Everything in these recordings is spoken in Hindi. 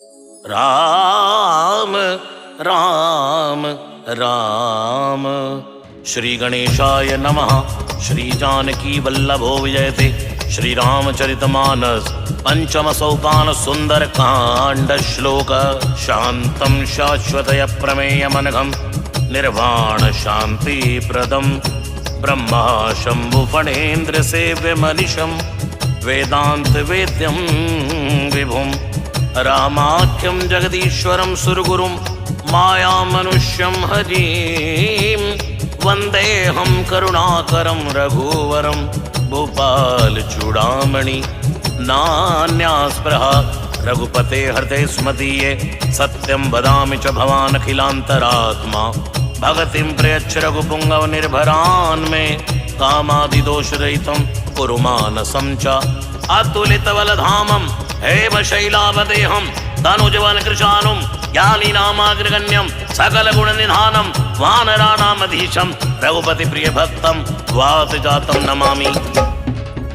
राम राम राम। श्री गणेशाय नमः। श्री जानकी वल्लभो विजयते। श्री रामचरितमानस पंचम सोपान सुंदर कांड श्लोक। शांतं शाश्वतय प्रमेयमनघं निर्वाण शांति प्रदम ब्रह्मा शंभु फणेन्द्र सेव्य मनीषं वेदांत वेद्यं विभुं रामाख्यं जगदीश्वरं सुरगुरुं माया मनुष्यं हरिं वन्देऽहं करुणाकरं रघुवरं भूपाल चूड़ामणि। नान्यास्पृहा रघुपते हृदय स्मदीये सत्यं वदामि च भवान् अखिलान्तरात्मा। भगतिं प्रयच्छ रघुपुङ्गव निर्भरान् मे कामादिदोषरहितं कुरु मानसं च। अतुलितबलधामं हेमशैलावदेहं तनुजवन कृशानुं ज्ञानीनामाग्रगण्यं सकलगुणनिधानं वानराणामधीशं रघुपति प्रियभक्तं वातजातं नमामि।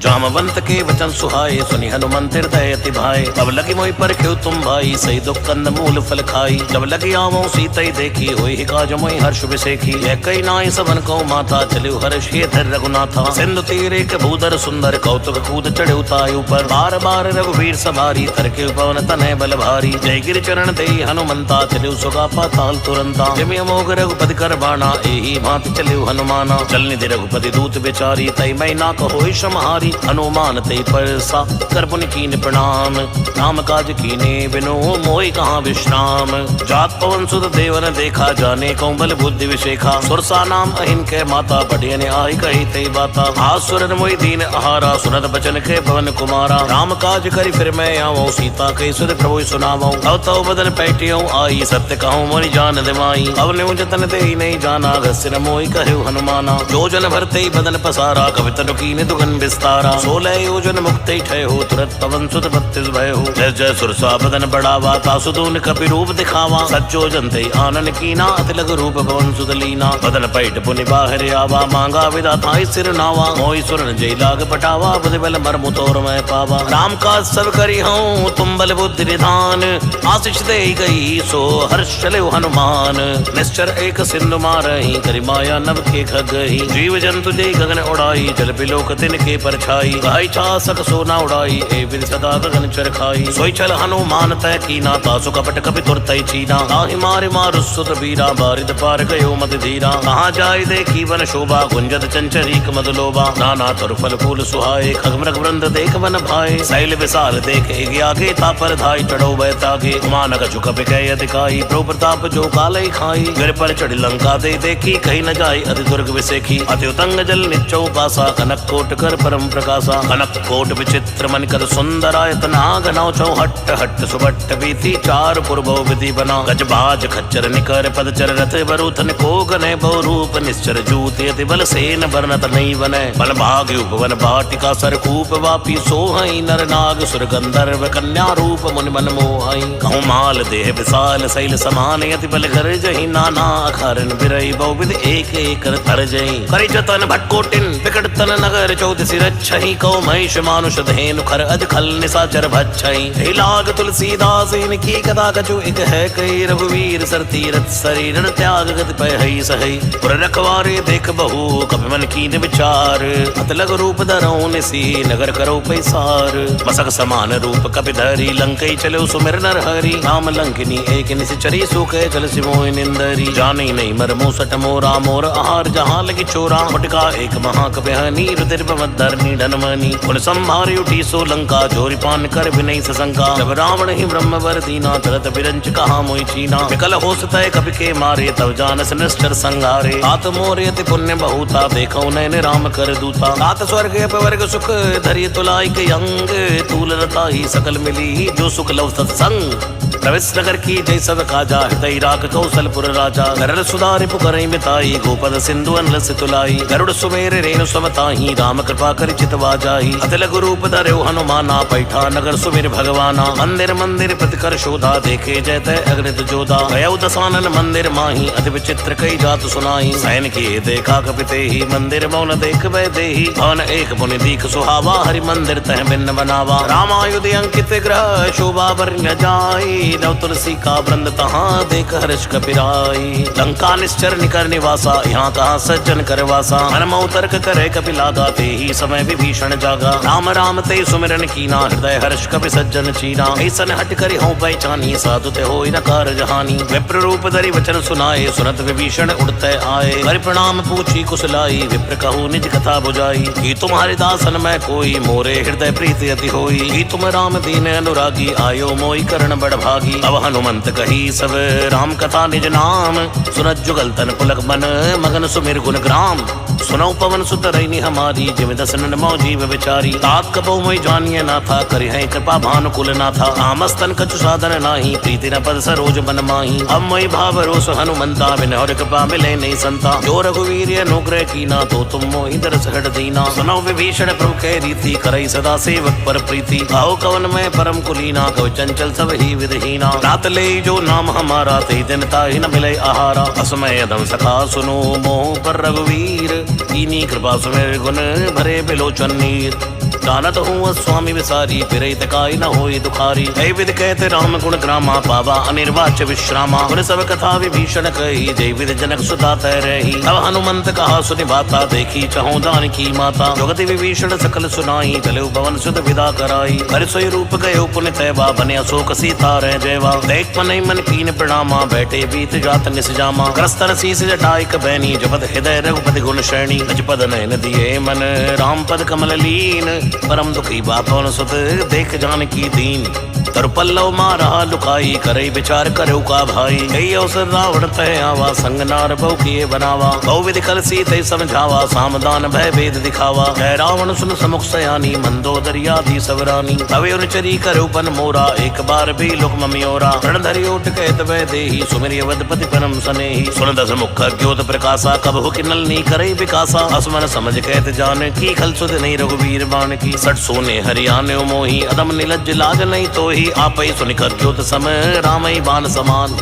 जामवंत के वचन सुहाए सुनि हनुमंत हृदय अति भाए। अब लगी मोहि पर क्यों तुम भाई सही दुख कंद मूल फल खाई। जब लगी आवो सीतई देखी होई काज मोहि हर्ष विसेखी। यह कई नाई सबन को माता चलिउ हर्ष हे धर रघुनाथा। सिंधु तीर एक भूधर सुंदर कौतुक कूद चढ़े उताय ऊपर। बार बार रघुवीर सवारी तरके पवन तनय बल भारी। जय गिरि चरण देई हनुमंता चलिउ सुगा पाताल तुरंता। जमि अमोघ रघुपति कर बाणा एही भांति चलिउ हनुमाना। चल निधि रघुपति दूत बिचारी तई मैं ना कहोई समहारी। हनुमान ते परसा कर पुनि कीन प्रणाम। राम काज कीने बिनो मोहि कहाँ विश्राम। जात पवन सुत देवन देखा जाने कौ बल बुद्धि विशेखा। सुरसा नाम अहिन के माता बढ़ियन आई कही ते बाता। आसुरन मोहि दीन आहारा सुनत बचन के पवन कुमारा। राम काज करि फिर मैं आवो सीता के सुध प्रभु सुनावो। तव तव बदन पैटियो आई सत्य कहूँ मोरि जान दिमाई। अब न्यू जतन ते ही नहीं जाना घसिन मोहि कहु हनुमाना। जो जन भरते ही बदन पसारा कवितनु कीन दुगन विस्तार। 16 योजन मुक्त ठय हो तुरंत पवन सुत 32 भय हो। जय जय सुरसा बदन बढ़ावा तासुदून कपि रूप दिखावा। सज्जो जनते आनन कीना अतिलग रूप पवन सुत लीना। बदन पैठ पुनि बाहर आवा मांगा विधाता सिर नावा। मोहि सुरन जय लाग पटावा बुद्धि बल मर्मु तोर मैं पावा। राम काज सब करी हूँ तुम बल बुद्धि निधान। आशीष दे गई सो हर्ष चले हनुमान। निश्चर एक सिंधु मारही करि माया नभ के खगही। जीव जंतु जय गगन उड़ाई जल बिलोक तिनके पर छाई। गाय छासक सोना उड़ाई ए विधि सदा गगन चरखाई। सोई चल हनुमान तय कीना तासु कपट कपि तुरतई चीना। ताहि मारि मारु सुत बीरा बारिद पार गयो मद धीरा। कहाँ जाय देखी वन शोभा गुंजत चंचरीक मदलोभा। नाना तरु फल फूल सुहाए खगमृग वृंद देख वन भाए। शैल विशाल देख एक आगे तापर धाई चढ़ो बैतागे। मानक झुक बिकय अधिकाई प्रभु प्रताप जो कालय खाई। गिर पर चढ़ लंका दे देखी कहीं न जाय अति दुर्ग विसेखी। अति उतंग जल निचौ पासा कनक कोट कर परम प्रकाशा। कनक कोट विचित्र मन कर सुंदरायतन आगनौ छौ हट्ट हट्ट सुबट्ट बीती। चार पुरभो विधि बना गज बाज खच्चर निकर पदचर रथ बरूथन को गने बहु रूप निश्चर जूति अति बल सेन बरनत नहीं बने। बल भाग उपवन बाटिका सरकूप वापी सोहई नर नाग सुर गंधर्व कन्या रूप मुनि मन मोहई। कहूँ माल देह विशाल शैल समान अति बल घर जही। नाना अखारन बिरई बहु विधि एक एक तर जही। करि जतन भटकोटिन विकट तन नगर चौदसी रक्षहि। कौ महिष मानुष धेनु खर अज खल निशाचर भक्षहि। लाग तुलसीदास इनकी कथा कछु एक है कई। रघुवीर सर तीरथ शरीर त्याग गति पय सही। पुर रखवारे देख बहु कपि मन कीन विचार। अतलग रूप धरऊ निसी नगर करो पैसार। मसक समान रूप कपि धरी लंकई चलो सुमिर नर हरि। राम लंकिनी एक निश्चरी सुखे चल सिमोहि निंदरी। जानी नहीं मर मूसट मोरा मोर आहार जहाँ लगी चोरा। फटका एक महाकपि हनी रुधिर धरनी धनमनी। उन संभारी उठी सो लंका जोरी पान कर विनय सशंका। जब रावण ही ब्रह्म वर दीना तरत बिरंच कहा मोहि चीना। विकल हो सतय कपि के मारे तब जानस निश्चर संगारे। तात मोर अति पुण्य बहुता देखो नयन राम कर दूता। तात स्वर्ग अपवर्ग सुख धरि तुलाई के अंग। तूल रता ही सकल मिली जो सुख लव सत्संग। प्रवेश नगर की जय सब काजा हृदय राग कौशलपुर राजा। गरल सुधारि पुकरई मिताई गोपद सिंधु अनलस तुलाई। गरुड़ सुमेर रेणु समताही राम कृपा कर चितवा जाई। अतिलग रूप धर्यो हनुमाना पैठा नगर सुमिर भगवाना। मंदिर मंदिर प्रतिकर शोधा देखे जयते अग्नित जोधा। गयौ दसानन मंदिर माही अति विचित्र कई जात सुनाई। सैन किए देखा कपिते ही मंदिर मौन देख वै देही। भवन एक पुनि दीख सुहावा हरि मंदिर तह भिन्न बनावा। रामायुध अंकित ग्रह शोभा वर्ण्य जाई। नव तुलसी का वृंद तहाँ देख हर्ष कपिराई। लंका निश्चर निकर निवासा यहाँ कहाँ सज्जन कर वासा। हनुमौ तर्क करे कपिलागा ते ही समय विभीषण जागा। राम राम ते सुमिरन कीना हृदय हर्ष कपि सज्जन चीना। ऐसन हट करि हों पहचानी साधु ते होई न कारज हानि। विप्र रूप धरि वचन सुनाए सुनत विभीषण उड़ते आए। कर प्रणाम पूछी कुशलाई विप्र कहू निज कथा बुझाई। कि तुम्हारे दासन में कोई मोरे हृदय प्रीति अति होई। कि तुम राम दीन अनुरागी आयो मोई करण बड़ भागी। अब हनुमंत कही सब राम कथा निज नाम। सुनत जुगल तन पुलक मन मगन सुमिर गुण ग्राम। सुनौ पवन सुत रैनी हमारी जिम दसन मौ जीव विचारी। तात कपौ मोई जानिए ना था करि है कृपा भानुकुल ना था। आमस्तन कछु साधन नाही प्रीति न पद सरोज मन माही। अब मोई भाव रोष हनुमंता बिन हर कृपा मिले नहीं संता। जो रघुवीर अनुग्रह कीना तो तुम मोहि दरस हट दीना। सुनौ विभीषण प्रभु कह रीति करई सदा सेवक पर प्रीति। आओ कवन में परम कुलीना कव चंचल सब ही विधहीना। रात ले जो नाम हमारा ते दिन ताहि न मिले आहारा। असमय दम सखा सुनो मोह पर रघुवीर। कीनी कृपा सुमेर गुण भरे बिलोचन नीर। जानत हूँ स्वामी विसारी फिरे तकाई न होई दुखारी। है विद कहते राम गुण ग्रामा पावा अनिर्वाच्य विश्रामा। उन सब कथा विभीषण कही जय विद जनक सुता तय रही। अब हनुमंत कहा सुनि बाता देखी चहु जानकी माता। जुगति विभीषण सकल सुनाई चले पवन सुत विदा कराई। हर सोई रूप गयो पुनि तैवा बने अशोक सीता रह जयवा। देख पनई मन कीन प्रणामा बैठे बीत जात निस जामा। क्रस्तर शीस जटाई बैनी जपत हृदय रघुपति गुण श्रेणी। अजपद नयन दिए मन राम पद कमल लीन। परम दुखी बापन सुत देख जानकी दीन। तर पल्लव मारा लुकाई करई विचार करो का भाई। कई अवसर रावण तय आवा संग नार बहु किए बनावा। बहु विधि कल सीते समझावा सामदान भय भेद दिखावा। कह रावण सुन समुख सयानी मंदोदरी आदि सबरानी। तवे उनचरी करो पन मोरा एक बार भी लुक ममियोरा। रण धरि ओट कहत वै देही सुमिरि अवधपति परम सनेही। सुन दस मुख ज्योत प्रकाशा कब हो किनल नी करई विकासा। असमन समझ कहत जान की खल सुध नहीं रघुवीर बाण की। सट सोने हरियाने मोही अदम निलज लाज नहीं तो ही। आपै सुनिकर ज्योत सम रामई बाण समान।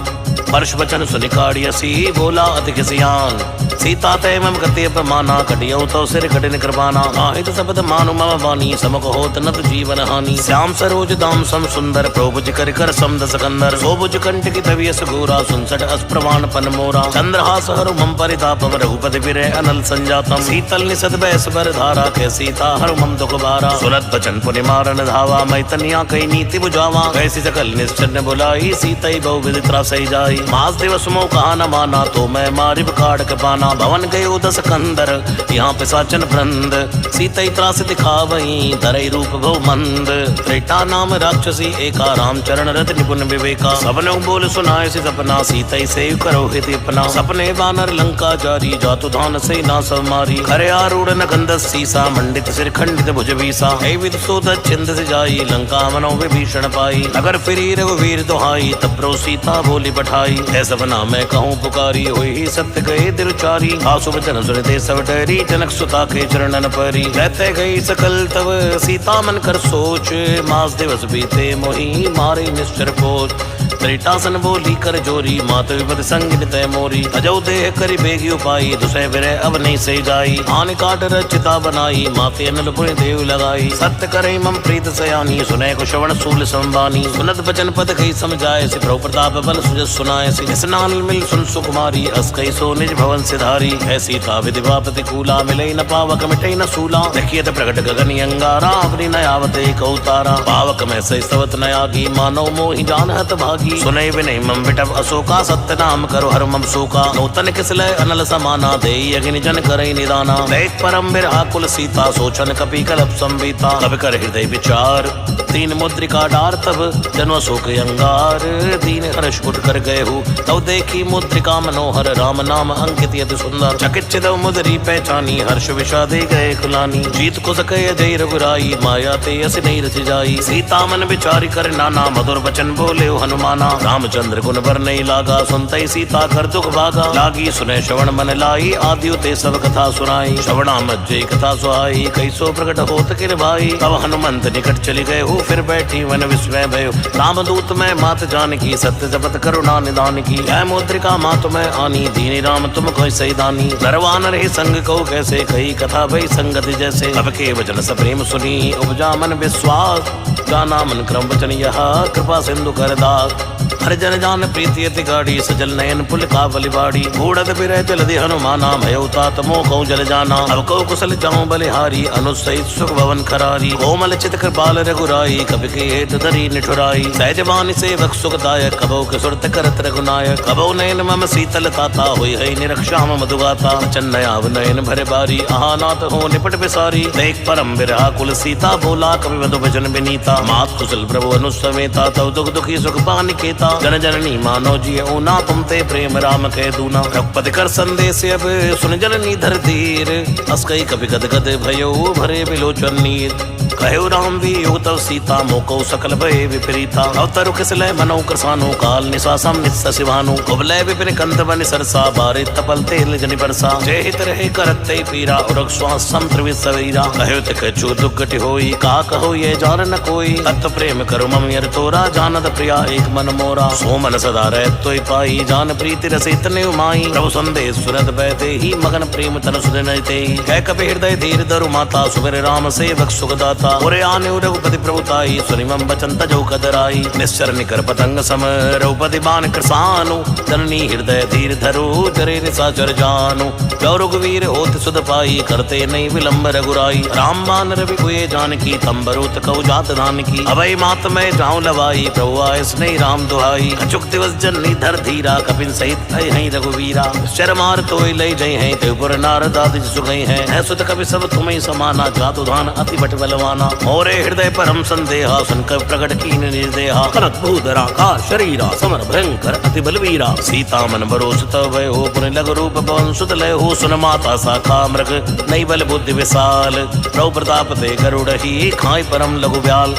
हर्ष वचन सुनिकाड़ी असी बोला अधिक सियान। सीता तय मम गति अपमाना कटियौ तो सिर कठिन कृपाना। आहित शब्द मानु मम वाणी समुख होत नत जीवन हानि। श्याम सरोज दाम सम सुंदर प्रोभुज कर कर समद सकंदर। सोभुज कंठ की तविय सगोरा सुनसठ अस्प्रवान पन मोरा। चंद्रहास हरु मम परितापम रघुपति विरह अनल संजातम। शीतल निसद बैस बर धारा कै सीता हरु मम दुख बारा। सुनत बचन पुनि मारन धावा मैं तनिया कई नीति बुझावा। कैसी सकल निश्चर बुलाई सीतई बहु विधि त्रासई जाई। मास दिवस मो कहा न माना तो मैं मारिब काढ़ पाना। भवन गयो दस कंदर यहाँ पिशाचन वृंद। सीतई त्रास दिखावई धरई रूप भव मंद। त्रेटा नाम राक्षसी एका राम चरण रत निपुण विवेका। सबने बोल सुनाए से सपना सीतई से करो हित अपना। सपने बानर लंका जारी जातु धान से ना सब मारी। खरे आरूढ़ न गंधस सीसा मंडित सिर खंडित भुज बीसा। है विद सोद छिंद से जाई लंका मनो विभीषण पाई। अगर फिरी रघुवीर दुहाई तब प्रो सीता बोली पठाई। है सपना मैं कहूँ पुकारी हुई ही सत्य गए दिल चारी। आसु वचन सुन दे सब डरी जनक सुता के चरणन परी। रहते गई सकल तब सीता मन कर सोच। मास दिवस बीते मोही मारे निश्चर कोच। त्रिटासन बोली कर जोरी मात विपद संग तय मोरी। अजौ देह करी बेगी उपाई दुसह विरह अब नहीं सही जाई। आन काट रचिता बनाई माते अनल पुण्य देव लगाई। सत्य करे मम प्रीत सयानी सुने को श्रवण सूल संबानी। सुनत बचन पद कही समझाए से प्रभु प्रताप बल सुजस सुनाए से। स्नान मिल सुन सुकुमारी अस कही सो निज भवन सिधारी। है सीता विधि प्रतिकूला मिले न पावक मिटे न सूला। देखियत प्रकट गगन अंगारा अग्नि नयावत एक अवतारा। पावक में सही सवत नयागी मानव मोहि जानहत भागी। सुनय विनय मम विटव अशोका सत्य नाम करो हर मम शोका। नूतन किसलय अनल समाना देई अग्नि जन करई निदाना। देख परम बिरहा कुल सीता सोचन कपि कलप संबीता। कब कर हृदय विचार तीन मुद्रिका डार तब जन अशोक अंगार। दीन हर्ष उठ कर गए हो तब देखी मुद्रिका मनोहर। राम नाम अंकित यति सुंदर। चकित चिदव मुदरी पहचानी हर्ष विषादे गए कुलानी। जीत को सकय जय रघुराई माया ते अस नहीं रच जाई। सीता मन विचारी कर नाना मधुर वचन बोले हनुमाना। रामचंद्र गुण बर नहीं लागा सुनते सीता कर दुख भागा। लागी सुने श्रवण मन लाई आदियो ते सब कथा सुनाई। श्रवणा मज्जे कथा सुहाई कैसो प्रकट होत किर भाई। तब हनुमंत निकट चली गए हो फिर बैठी मन विस्मय भयो। रामदूत मैं मात जानकी सत्य जपत करुणा निदान की। यह मुद्रिका मात मैं आनी दीनी राम तुम कोई सही दानी। नरवान रहे संग को कैसे कही कथा भई संगति जैसे। अब के वचन सप्रेम सुनी उपजा मन विश्वास। जाना मन क्रम वचन यह कृपा सिंधु कर दास। हर जन जान प्रीति अति गाड़ी सजल नयन पुल का बलिबाड़ी। बूढ़त बिरह जलधि हनुमाना भयो तात मोह कहूँ जल जाना। अब कहूँ कुशल जाऊँ बलिहारी अनुसहित सुख भवन खरारी। कोमल चित कृपाल रघुराई कवि के हेत धरी निठुराई। सहजवान सेवक सुखदायक कबो के सुरत करत रघुनायक। कबो नयन मम शीतल ताता हुई है निरक्षा मम मधुगाता। चन्नयाव नयन भरे बारी आहा नाथ हो निपट बिसारी। देख परम बिरहा कुल सीता बोला कवि मधु भजन विनीता। मात कुशल प्रभु अनुसमेता तव दुख दुखी सुख पान केता। जन जननी मानो जिय ऊना तुम ते प्रेम राम कह दूना। रघुपति कर संदेश अब सुन जननी धर धीर। अस कई कवि गद गद भयो भरे बिलोचन नीर। कहो राम भी योग तव सीता मोको सकल भय विपरीता। अवतरु किसलय मनो कृसानो काल निशासम निस्सिवानो। कुबलय विपिन कंत बन सरसा बारे तपल तेल जनि बरसा। जय हित रहे करते पीरा उरग श्वास संत्रिवित सवेरा। कहो ते कछु दुर्गति होई का कहो ये जान न कोई। तत्व प्रेम करो मम यर तोरा जानत प्रिया एक मन मोरा। सो मन सदा रह तोय पाई जान प्रीति रस इतने उमाई। प्रभु संदेश सुरत बैते ही मगन प्रेम तन सुधनते। कह कपि हृदय धीर धरु माता सुमिर राम सेवक सुखदाता। उरे आने रघुपति प्रभुताई सुनि मम बचन तजो कदराई। निश्चर निकर पतंग सम रघुपति बान कृसानु। जननी हृदय धीर धरो जरे निशाचर जानु। जो रघुवीर होत सुध पाई करते नहीं विलंब रघुराई। राम बान रवि कुये जानकी तंबरुत कहु जात दान की। अभय मात मैं जाऊं लवाई प्रभु आय स्नेह राम दुहाई। अचुक दिवस जननी धर धीरा कपिन सहित आई हैं रघुवीरा। शरमार तोय लय जय हैं त्रिपुर नारद आदि सुगई हैं। सुत कवि सब तुम्हें समाना जातु धान अति बट बलवाना। मोरे हृदय परम संदेहा सुनकर प्रकट कीन निर्देहा। कनक भूधरा का शरीरा समर भयंकर अति बलवीरा। सीता मन भरोस तव भय हो पुन लघु रूप पवन सुत लय हो। सुन माता साखा मृग नई बल बुद्धि विशाल। प्रभु प्रताप ते गरुड़हि खाई परम लघु ब्याल।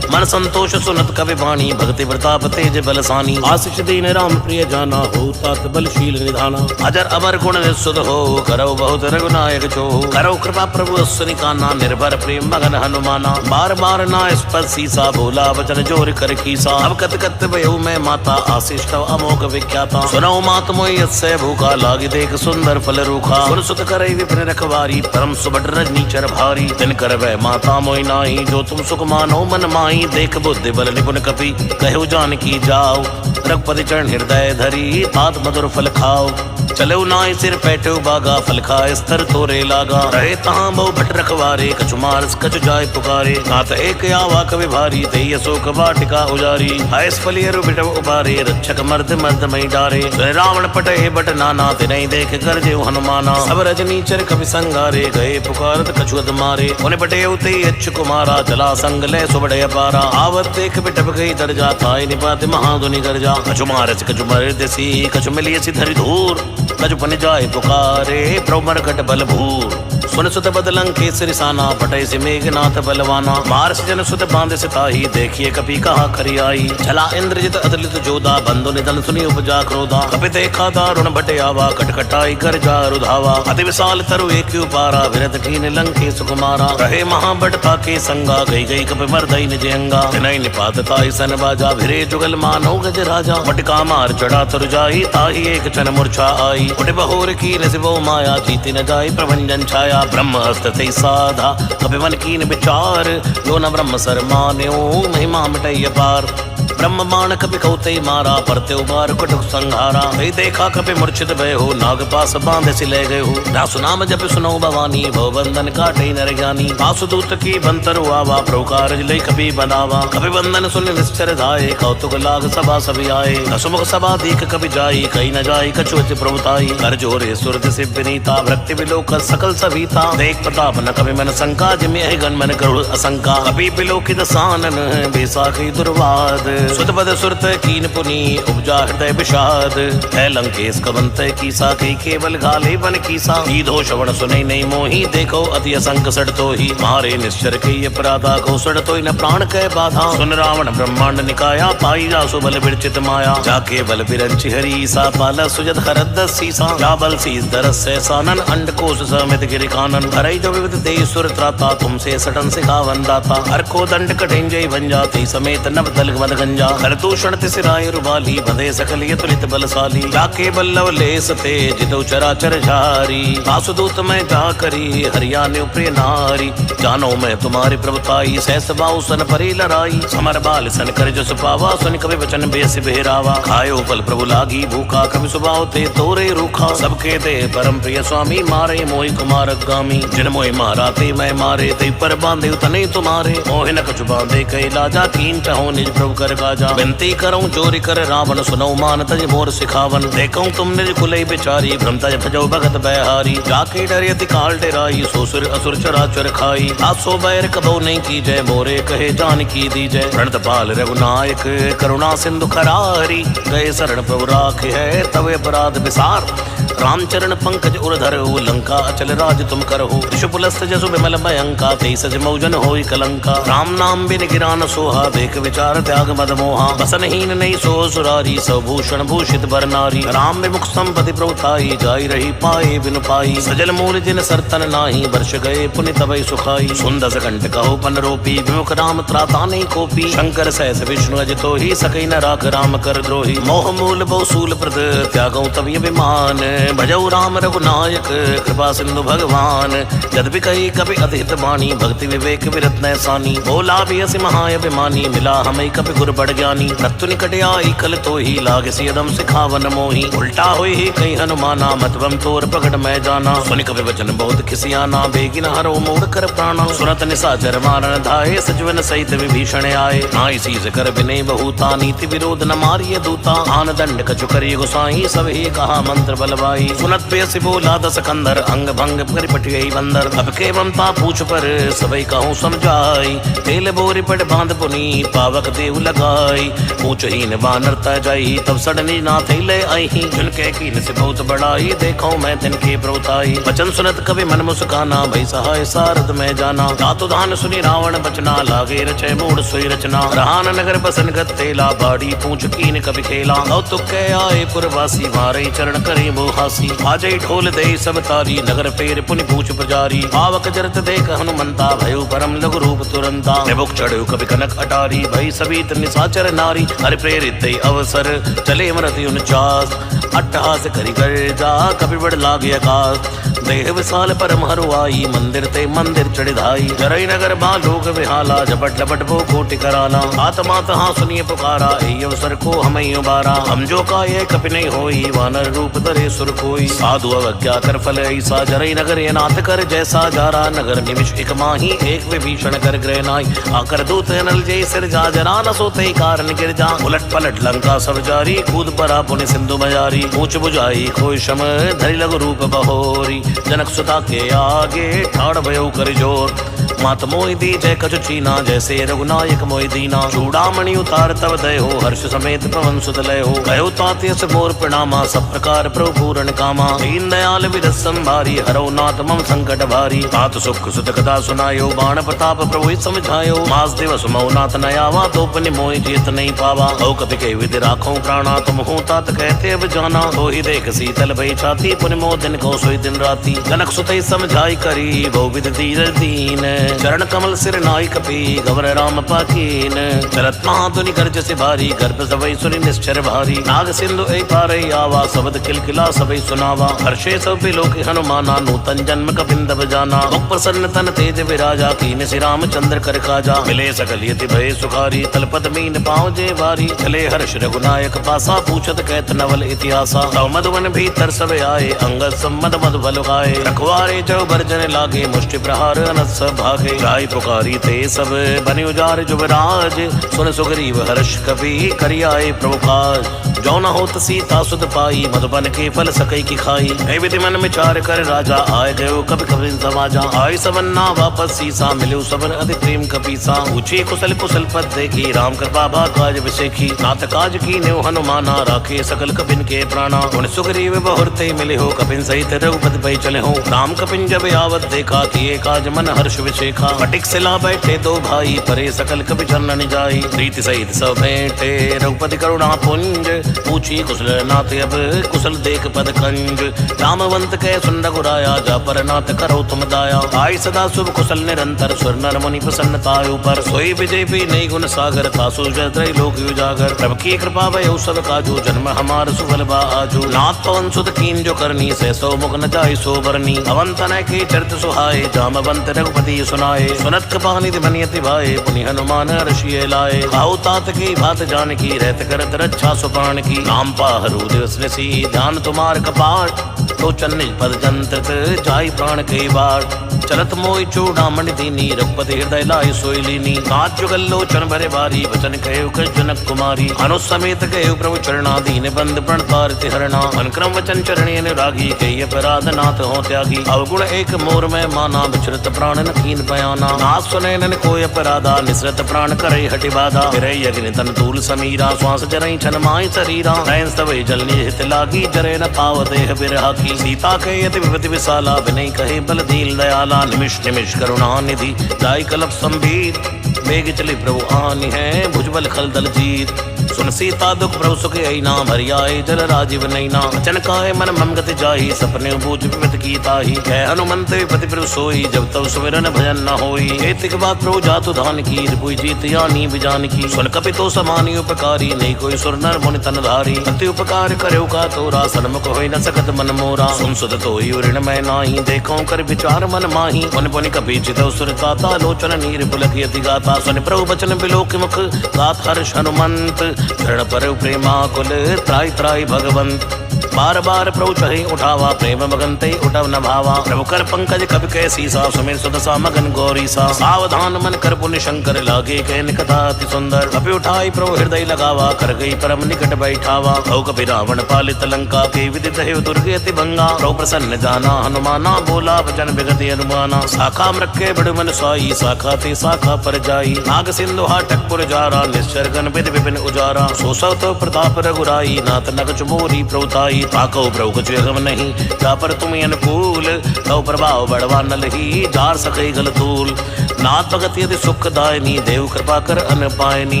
मन संतोष सुनत कवि वाणी भक्ति प्रताप तेज बलसानी। आशीष दीन राम प्रिय जाना हो तात बलशील निधाना। अजर अमर गुण निस्सुत हो करो बहुत रघुनायक जो। करो कृपा प्रभु सुनिकाना निर्भर प्रेम मगन हनुमाना। बार बार ना स्पर्श सीसा बोला वचन जोर कर कीसा। अब कत कत भयो मैं माता आशीष तव अमोघ विख्याता। सुनो मात मोहि यस्य भूखा लागी देख सुंदर फल रूखा। सुन सुत करई विपिन रखवारी परम सुबट रजनी चर भारी। दिन कर वै माता मोहि नाही जो तुम सुख मानो मन माही। देख बुद्धि बल निपुण कपि कहो जानकी जाओ। रघुपति चरण हृदय धरी तात मधुर फल खाओ। चलो नाई सिर पैठो बागा फल खाए स्तर तोरे लागा। रहे तहाँ बहु भट रखवारे कछु मारस कछु जाय पुकारे। नाथ एक आवा कवि भारी ते अशोक वाटिका उजारी। आयस फलियरु बिटव उबारे रक्षक मर्द मर्द मई डारे। रावण पटे बट नाना ते नहीं देख कर जेऊ हनुमाना। सब रजनी चर कवि संगारे गए पुकारत कछुअत मारे। उन्हें बटे उते अच्छ कुमारा चला संग ले सुबड़े अपारा। आवत देख बिटप गई दर्जा थाई निपात महाधुनि गर्जा। कछु मारस कछु मर देसी कछु मिलियसी धरि धूर। कछु पन जाय पुकारे प्रभु मरकट बल भूर। सुन सुत बदलं केसरी साना पटय से मेघनाथ बलवाना। मारस जन सुत बांधे सिताही देखिए कपि कहा करी आई। चला इंद्रजित अदलित जोधा बंधु निधन सुनी उपजा क्रोधा। कपि देखा दारुण भटे आवा कटकटाई कर जा रुधावा। अति विशाल तरु एक उपारा विरत कीन लंके सुकुमारा। रहे महाबटता के संगा गई गई कपि मर्दई निज अंगा। नई निपातता सन बाजा भिरे जुगल मानो गज राजा। मटका मार चढ़ा तरु जाई ताही एक क्षण मूर्छा आई। उठ बहोर की नसिबो माया जीती न जाई प्रभंजन छाया। ब्रह्म हस्त थे साधा कपि मन कीन विचार। जो न ब्रह्म सर मान्यो महिमा मिटय पार। ब्रह्म बाण कपि कौते मारा परते उबार कुटुक संहारा। कई देखा कपि मूर्छित भय हो नाग पास बांधे से ले गए हो। दासु नाम जप सुनो भवानी भव बंधन काटे नर ज्ञानी। वासुदूत की बंतर आवा प्रभु कारज लई कपि बनावा। कपि बंधन सुन निश्चर धाये कौतुक लाग सभा सभी आए। हसमुख सभा दीख कपि जाई कहीं न जाई कछुअति प्रभुताई। कर जोरे सुरत से विनीता भक्ति बिलोक सकल सभीता। देख प्रताप न कपि मन शंका जिमि गण मन गरुड़ असंका। कपि बिलोकित सानन बेसाखी दुर्वाद। सुतपद सुरत कीन पुनी उपजा हृदय विषाद है लंकेश कवंत की साखी केवल घाले बन की सा ईधो श्रवण सुने नहीं मोही देखो अति असंक सड़ तो ही मारे निश्चर के अपराधा को सड़ तो न प्राण कह बाधा सुन रावण ब्रह्मांड निकाया पाई जा सुबल विरचित माया जाके बल बिरंचि हरी सा पाल सुजत हरद सीसा जा बल सीस दरस से सानन अंड कोश समित गिरि कानन हरई जो विविध देश सुर त्राता तुमसे सटन सिखावन दाता हर को दंड कठिंजय भंजा ती समेत नव दल मद गंजा हर दूषण तिसिराय रुबाली बंधे सकल ये तुलित बलशाली जाके बल्लव लेस ते जितो चराचर झारी वासुदूत में जा करी हरियाणा प्रिय नारी जानो मैं तुम्हारी प्रभुताई सहस बाहु सन परी लड़ाई समर बाल सन कर जस पावा सुन कवि वचन बेस बेरावा खायो फल प्रभु लागी भूखा कवि सुभाव ते तोरे रूखा सबके दे परम प्रिय स्वामी मारे मोहि कुमार गामी जिन मोहि मारा ते मैं मारे ते पर बांधे तने तुम्हारे मोहि न कछु बांधे कई लाजा कीन चाहो निज प्रभु कर काजा विनती करूं चोरी कर रावण सुनो मान तज मोर सिखावन देखूं तुम निज कुलई बिचारी भ्रम तज भजो भगत बहारी जाके डरियति काल डेराई सोसुर असुर चराचर खाई आसो बैर कबो नहीं की जय मोरे कहे जान की दी जय प्रणत पाल रघुनायक करुणा सिंधु खरारी गए शरण प्रभु राखे है तवे अपराध विसार रामचरण पंकज उर्धर लंका अचल राज तुम करहु ऋषुपुलस्त जसु विमल भयंका ते सज मौजन होई कलंका राम नाम बिन गिरान सोहा देख विचार त्याग मद मोहा बसनहीन नहीं सो सुरारी सभूषण भूषित बर नारी राम विमुख संपति प्रभुताई जाई रही पाए बिनु पाई सजल मूल जिन सरतन नाही वर्ष गए पुनि तबई सुखाई सुंदस कंठ कहो पन रोपी विमुख राम त्राता नहीं कोपी शंकर सहस विष्णु अज तो ही सकई न राख राम कर द्रोही मोह मूल बहुसूल प्रद त्यागौ तब विमान भजौ राम रघुनायक कृपा सिंधु भगवान जद भी कही कभी अधित वाणी भक्ति विवेक विरत्न सानी बोला भी असि महाअभिमानी मिला हमें कभी गुर बड़ ज्ञानी रत्तु निकट आई कल तो ही लाग सियदम सिखावन मोही उल्टा हुई ही कहीं हनुमाना मतबम तोर पकड़ मैं जाना सुनि कभी वचन बहुत खिसियाना बेगिन हरो मोड़ कर प्राणा सुनत निशाचर मारन धाये सजवन सहित विभीषण आए नाई सीज कर विनय बहुता नीति विरोध न मारिय दूता आन दंड कछु करिय गुसाई सब ही कहा मंत्र बलवाई सुनत बेस बोला दस कंदर अंग भंग कर पटियई बंदर अब के ममता पूछ पर सबई कहूँ समझाई तेल बोरी पट बांध पुनी पावक देव लगाई पूछ ही न बानर ता जाई तब सडनी ना थैले आई झुनके कीन से बहुत बड़ाई देखो मैं तिनके प्रभुताई वचन सुनत कभी मन मुस्काना भई सहाय सारद में जाना दातु दान सुनी रावण बचना लागे रचे मूड सोई रचना रहान नगर बसन गत तेला बाड़ी पूछ कीन कभी खेला कौतुक के आए पुरवासी मारे चरण करे मोहासी आजई ढोल दे सब तारी नगर फेर पुनि पूछ पुजारी पावक जरत देख हनुमंता भयो परम लघु रूप तुरंता निबुक चढ़ो कभी कनक अटारी भई सबीत निशाचर नारी हरि प्रेरित दे अवसर चले मरति 49 अट्टहास करी कर जा कभी बड़ लागे आकाश देह विशाल परम हरुआई मंदिर ते मंदिर चढ़िधाई जरई नगर बालोक विहाला झपट लपट वो कोटि कराला आत्मा तहाँ सुनिए पुकारा ए अवसर को हमें उबारा हम जो का ये कपि नहीं होई वानर रूप धरे सुर कोई साधु अवज्ञा कर फल ऐसा जरई नगर ये नाथ कर जैसा जारा नगर निमिष एक माही एक विभीषण कर ग्रह नाई आकर दूत नल जय सिर जा जरा न सोते कारण गिर जा उलट पलट लंका सब जारी कूद परा पुनि सिंधु मजारी पूछ बुझाई खोई शम धरि लघु रूप बहोरी जनक सुता के आगे ठाड़ भयो कर जोर मात मोहि दी जय कछु चीना जैसे रघुनायक मोहि दीना चूड़ामणि उतार तब दय हो हर्ष समेत पवन सुत लय हो गयो तात्यस मोर प्रणामा सब प्रकार प्रभु पूर्ण कामा दीन दयाल विदत संभारी हरो नाथ मम संकट भारी तात सुख सुत कथा सुनायो बाण प्रताप प्रभु समझायो मास दिवस मऊ नाथ नयावा तो पुनि मोहि जीत नहीं पावा हो कभी के विधि राखो प्राणा तुम हो तात कहते अब जाना तो ही देख शीतल भई छाती पुनि मोह दिन को सोई दिन राती जनक सुत समझाई करी बहु विधि धीर दीन चरण कमल सिर नाई कपी गवर राम पाकीन चलत महाधुनि गर्ज से भारी गर्भ सबई सुनि निश्चर भारी नाग सिंधु एक पार आवा शब्द किलकिला सबई सुनावा हर्षे सब लोक हनुमाना नूतन जन्म कपिंद जाना मुख प्रसन्न तन तेज विराजा कीन श्री रामचंद्र कर काजा मिले सकल यति भय सुखारी तलपत मीन पाँव जे बारी चले हर्ष रघुनायक पासा पूछत कहत नवल इतिहासा तव मधुवन भीतर सब आए अंगद सम्मद मधु बल गाए रखवारे जो बर्जन लागे मुष्टि प्रहार अनस भागे लागे। जाय पुकारी ते सब बने उजार जुबराज, सुन सुग्रीव हर्ष कपि करि आए प्रभु काज। जो न होत सीता सुध पाई, मधुबन के फल सकई की खाई। ऐ विधि मन विचार कर राजा, आए गयो कपि कपि समाजा। आय सबन्ना वापस सीसा, मिलो सबन अति प्रेम कपीसा। पूछे कुशल कुशल पद देखी, राम कृपा भा काज विसेखी। नाथ काज की न्यो हनुमाना, राखे सकल कपिन के प्राणा। उन सुग्रीव बहुरते मिले हो, कपिन सहित रघुपति पै चले हो। राम कपिन जब आवत देखा, किए काज मन हर्ष विशेखा। फटिक सिला बैठे दो भाई, परे सकल कपि चरणन जाई। प्रीति सहित सब भेंटे, रघुपति करुणा पुंज। पूछी कुशल नाथ अब, कुशल देख पद कंज। रामवंत के सुन रघुराया, जा पर नाथ करो तुम दाया। आय सदा शुभ कुशल निरंतर, सुर नर मुनि प्रसन्नतायु पर। सोई विजय भी नई गुण सागर, तासु जय लोक उजागर। प्रभु की कृपा भय सब काजू, जन्म हमार सुफल बा आजू। नाथ पवन सुत कीन जो करनी, से सो मुख न जाय सो बरनी। अवंत न के चरित सुहाए, जामवंत रघुपति सुनाए। सुनत कृपा निधि मनियति भाए, पुनि हनुमान ऋषि लाए। खाऊ तात की बात जान की, रहत करत रक्षा सुपान की। नाम पाहरु दिवस निसी, ध्यान तुम्हार कपाट। लोचन निज पद जंत्रित, जाय प्राण के बाट। चलत मोहि चूड़ामणि दीनी, रघुपति हृदय लाय सोई लीनी। नाथ जुगल लोचन भरे बारी, वचन कहे कछ जनक कुमारी। अनुज समेत कहे प्रभु चरणा, दीन बंद प्रण तारित हरणा। अनुक्रम वचन चरणी अनुरागी, कही अपराध नाथ हो त्यागी। अवगुण एक मोर में माना, विचरत प्राण न कीन पयाना। नाथ सुने नन कोय अपराधा, निसरत प्राण करे हटि बाधा। फिरै अग्नि तन तूल समीरा, श्वास जरई छन माय शरीरा। नयन स्तवै जल निहित लागी, जरे न पाव देह बिरहा की। सीता कहे अति विपति विशाला, विनय कहे बल दीन दयाला। निमिष निमिष करुणा निधि, जाय कलप संभीत। वेग चले प्रभु आनि है, भुजबल खल दल जीत। सुन सीता दुख प्रभु सुख ऐना, भरि आए जल राजीव नैना। वचन काहे मन मम गति जाहि, सपने बूझ विपत की ताहि। कह हनुमंत विपति प्रभु सोई, जब तब सुमिरन भजन न होई। एतिक बात प्रभु जातु धान की, रिपुई जीत यानी बिजान की। सुन कपि तो समानी उपकारी, नहीं कोई सुर नर मुनि तन धारी। अति उपकार करेउ का तोरा, सन्मुख होई न सकत मन मोरा। सुन सुत तोहि ऋण मैं नाही, देखो कर विचार मन माही। पुनि पुनि कपि चितौ सुर ताता, लोचन नीर पुलक यति गाता। सुन प्रभु बचन बिलोक मुख, गात हर्ष हनुमंत। शरण पर प्रेमाकुल, त्राहि त्राहि भगवंत। बार बार प्रभु चढ़े उठावा, प्रेम मगन ते उठव न भावा। प्रभु कर पंकज कवि कै सीसा, सुमिर सुदसा मगन गौरी सा। सावधान मन कर पुण्य शंकर, लागे कह निकथा अति सुंदर। कपि उठाई प्रभु हृदय लगावा, कर गई परम निकट बैठावा। भौ कपि रावण पालित लंका, के विदित है दुर्गे अति भंगा। प्रभु प्रसन्न जाना हनुमाना, बोला वचन विगति अनुमाना। शाखा मृक्के बड़ मन साई, शाखा ते शाखा पर जाई। नाग सिंधु हाटक पुर जारा, निश्चर गण विधि विपिन उजारा। सो सब तो प्रताप रघुराई, नाथ नगच मोरी प्रभुताई। ताको प्रभु कछु अगम नहीं, जा पर तुम अनुकूल। तव प्रभाव बड़वा न लही, जार सकै गल तूल। नाथ भगत यदि सुख दायनी, देव कृपा कर अन पायनी।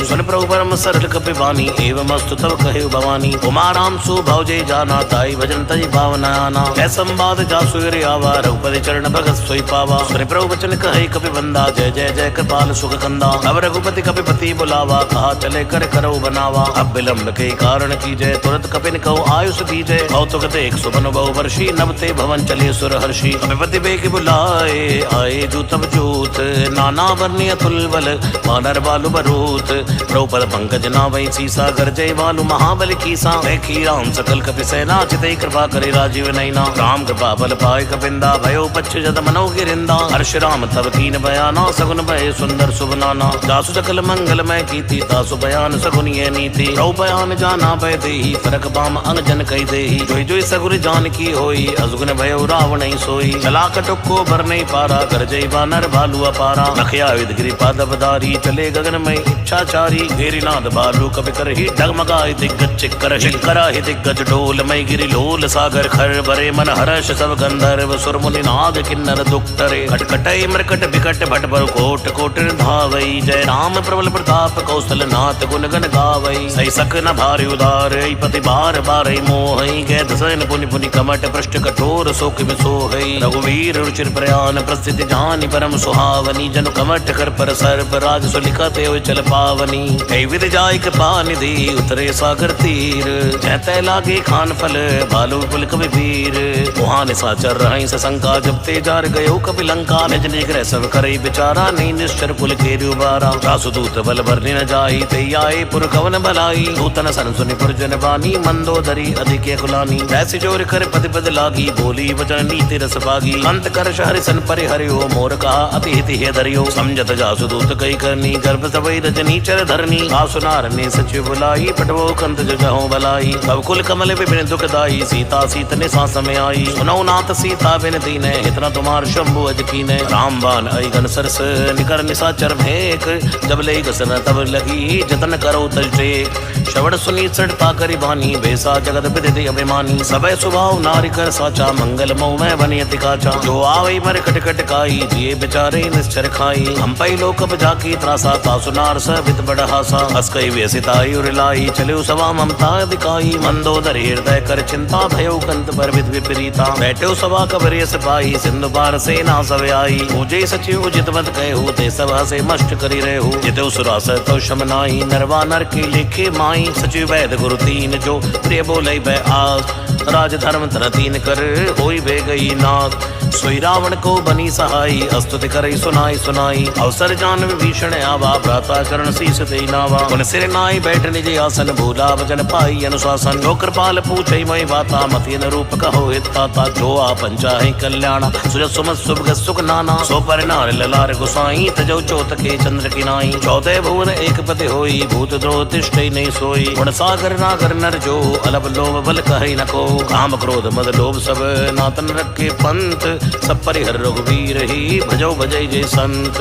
सुन प्रभु परम सरल कपि बानी, एवं अस्तु तव कहे भवानी। उमा राम सु भव जय जाना, ताई भजन तज पावन आना। ऐ संवाद जासु गिरि आवा, रघुपति चरण भगत सोई पावा। सुन प्रभु वचन कहे कपि बंदा, जय जय जय कृपाल सुख कंदा। अब रघुपति कपि पति बुलावा, कहा चले कर करो बनावा। अब विलंब के कारण की जय, तुरंत कपिन कहो आयुष दीजय। कौतुक देख सुबन बहु वर्षी, नवते भवन चले सुर हर्षि। कपिपति बेग बुलाए, आए जूतब जूत। नाना वर्णीय तुलबल, वानर बालु बरूत। प्रभुपद पंकज नावै सीसा, गरजय बालु महाबल कीसा। देखी राम सकल कपि सेना, चितई कृपा करे राजीव नैना। राम कृपा बल पाए कपिंदा, भयो पच्छ जद मनो गिरिंदा। हर्ष राम तब कीन बयाना, सगुन भय सुंदर शुभ नाना। जासु सकल मंगल मैं कीति, तासु बयान सगुन ये नीति। प्रभु बयान जाना भय देहि, फरक बाम अंग जन कही देहि। जोई जोई सगुर जान की होई, अजुगन भयो रावण ही सोई। चला कटुक को भर नहीं पारा, गरजई बानर भालू अपारा। लखया विदगिरि पादपधारी, चले गगन में इच्छाचारी। घेरीनाद बालू कपि करहि, डगमगाए दिग्गज चिक्कर। चिक्करा ही दिग्गज डोल, मई गिरि लोल सागर खर। बरे मन हर्ष सब गंधर्व, सुर मुनि नाग किन्नर दुख टरे। खटखटई मृकट बिकट भट पर, कोट कोट धावई। जय राम प्रबल प्रताप, कौशल नाथ गुण गण गावई। सही सक न भारी उदार, पति बार बार मोहई। गै दसन पुनि पुनि कमट, पृष्ठ कठोर सोख में सोहई। रघुवीर रुचिर प्रयान, प्रस्थिति जानि परम सुहावनी। जनु कमट कर पर सर्प, राज सुलिखत हो चल पावनी। कई विधि जाय कृपा निधि, उतरे सागर तीर। जय तै लागे खान फल, भालु पुल कवि वीर। वहाँ निशाचर रहि सशंका, जब ते जार गयो कपि लंका। निज निग्रह सब करई विचारा, नहीं निश्चर पुल के उबारा। जासु दूत बल भरने न जाई, ते आए पुर कवन भलाई। दूतन सन सुनि पुरजन बानी, मंदोदरी अधिक कुलानी। ऐसी जोर कर पति पद लागी, बोली वचन नीति रस बागी। अंत कर हरि सन परि हरिओ, मोर कहा अति हित करियो। समझत जासु दूत कई करनी, गर्भ सबई रजनी चर धरनी। आसुनार ने सचिव बुलाई, पटवो कंत जगहों भलाई। सब कुल कमल विपिन दुखदाई, सीता सीत ने सांस में आई। सुनौ नाथ सीता बिनती ने, इतना तुम्हार शंभु अज कीने। राम बान आई घन सरस, निकर निशाचर भेक। जब ले गसन तब लगी, जतन करो तज टेक। श्रवण सुनी सड़ता करी बानी, बेसा जगत विदित अभिमानी। सबे स्वभाव नारी कर साचा, मंगल मोह में बनियति काचा। जो आवई मर कट कट काई, जिए बेचारे निश्चर खाई। हम पई लोक जाकी त्रासा, तासुनार सबित बड़ हासा। हस कई व्यसिताई उरिलाई, चले सभा ममता दिखाई। मंदोदर हृदय कर चिंता, भयो कंत पर विद विपरीता। बैठे सभा कबरे सिपाही, सिंधु पार से ना सब आई। पूजे सचिव उचित मत कहू, ते सभा से मष्ट करी रहू। जिते सुरास तो शमनाई, नरवा नर के लेखे माई। सचिव वैद गुरु तीन, जो प्रिय बोले बै आस। राज धर्म धन तीन कर, होई बे गई नाथ। सोई रावण को बनी सहाई, अस्तुति करई सुनाई सुनाई। अवसर जान विभीषण आवा, भ्राता चरण शीस दे नावा। उन सिर नाई बैठ निज आसन, भूला वचन पाई अनुशासन। जो कृपाल पूछई मई बाता, मति न रूप कहो हिताता। जो आपन चाहे कल्याण, सुजत सुमत सुभ सुख नाना। सो पर नार ललार गुसाई, तजौ चोत के चंद्र की नाई। चौथे भुवन एक पति होई, भूत द्रोह तिष्ठई नहीं सोई। गुण सागर नागर नर जो, अलप लोभ बल कहई न को। काम क्रोध मद लोभ सब, नातन रखे पंथ। सब परिहर रघुवीर ही, भजो भजय जय संत।